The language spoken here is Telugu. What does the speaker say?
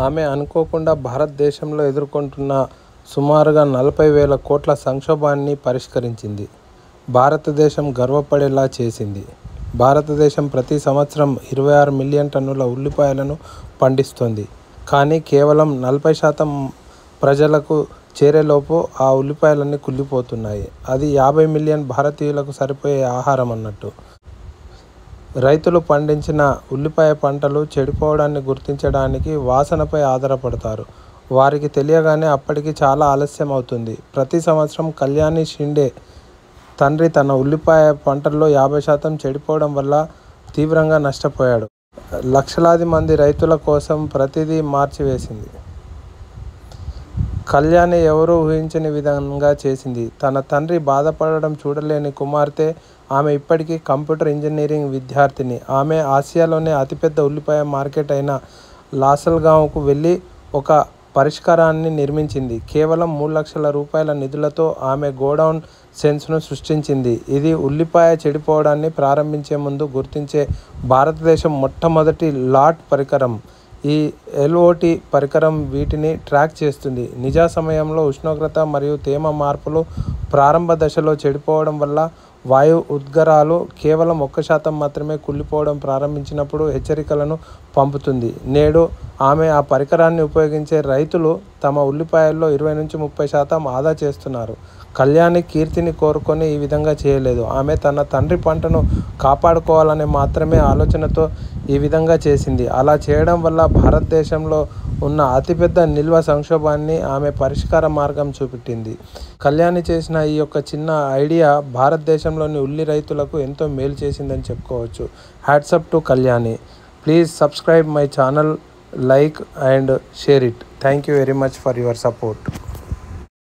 ఆమె అనుకోకుండా భారతదేశంలో ఎదుర్కొంటున్న సుమారుగా 40,000 కోట్ల సంక్షోభాన్ని పరిష్కరించింది. భారతదేశం గర్వపడేలా చేసింది. భారతదేశం ప్రతి సంవత్సరం 26 మిలియన్ టన్నుల ఉల్లిపాయలను పండిస్తోంది. కానీ కేవలం 40% ప్రజలకు చేరేలోపు ఆ ఉల్లిపాయలన్నీ కుళ్ళిపోతున్నాయి. అది 50 మిలియన్ భారతీయులకు సరిపోయే ఆహారం అన్నట్టు. రైతులు పండించిన ఉల్లిపాయ పంటలు చెడిపోవడాన్ని గుర్తించడానికి వాసనపై ఆధారపడతారు. వారికి తెలియగానే అప్పటికి చాలా ఆలస్యం అవుతుంది. ప్రతి సంవత్సరం కళ్యాణి షిండే తండ్రి తన ఉల్లిపాయ పంటల్లో 50% చెడిపోవడం వల్ల తీవ్రంగా నష్టపోయాడు. లక్షలాది మంది రైతుల కోసం ప్రతిదీ మార్చివేసింది. కళ్యాణి ఎవరూ ఊహించని విధంగా చేసింది. తన తండ్రి బాధపడడం చూడలేని కుమార్తె. ఆమె ఇప్పటికీ కంప్యూటర్ ఇంజనీరింగ్ విద్యార్థిని. ఆమె ఆసియాలోనే అతిపెద్ద ఉల్లిపాయ మార్కెట్ అయిన లాసల్గాంవ్కు వెళ్ళి ఒక పరిష్కారాన్ని నిర్మించింది. కేవలం 3 లక్షల రూపాయల నిధులతో ఆమె గోడౌన్ సెన్స్ను సృష్టించింది. ఇది ఉల్లిపాయ చెడిపోవడాన్ని ప్రారంభించే ముందు గుర్తించే భారతదేశం మొట్టమొదటి లాట్ పరికరం. ఈ ఎల్ఓటి పరికరం వీటిని ట్రాక్ చేస్తుంది. నిజ సమయంలో ఉష్ణోగ్రత మరియు తేమ మార్పులు ప్రారంభ దశలో చెడిపోవడం వల్ల వాయు ఉద్గారాలు కేవలం 1% మాత్రమే కుళ్ళిపోవడం ప్రారంభించినప్పుడు హెచ్చరికలను పంపుతుంది. నేడు ఆమె ఆ పరికరాన్ని ఉపయోగించే రైతులు తమ ఉల్లిపాయల్లో 20-30% ఆదా చేస్తున్నారు. కళ్యాణి కీర్తిని కోరుకొని ఈ విధంగా చేయలేదు. ఆమె తన తండ్రి పంటను కాపాడుకోవాలనే మాత్రమే ఆలోచనతో ఈ విధంగా చేసింది. అలా చేయడం వల్ల భారతదేశంలో ఉన్న అతిపెద్ద నిల్వ సంక్షోభాన్ని ఆమె పరిష్కార మార్గం చూపెట్టింది. కళ్యాణి చేసిన ఈ యొక్క చిన్న ఐడియా భారతదేశంలోని ఉల్లి రైతులకు ఎంతో మేలు చేసిందని చెప్పుకోవచ్చు. Hats up to Kalyani. Please subscribe my channel, like and share it. Thank you very much for your support.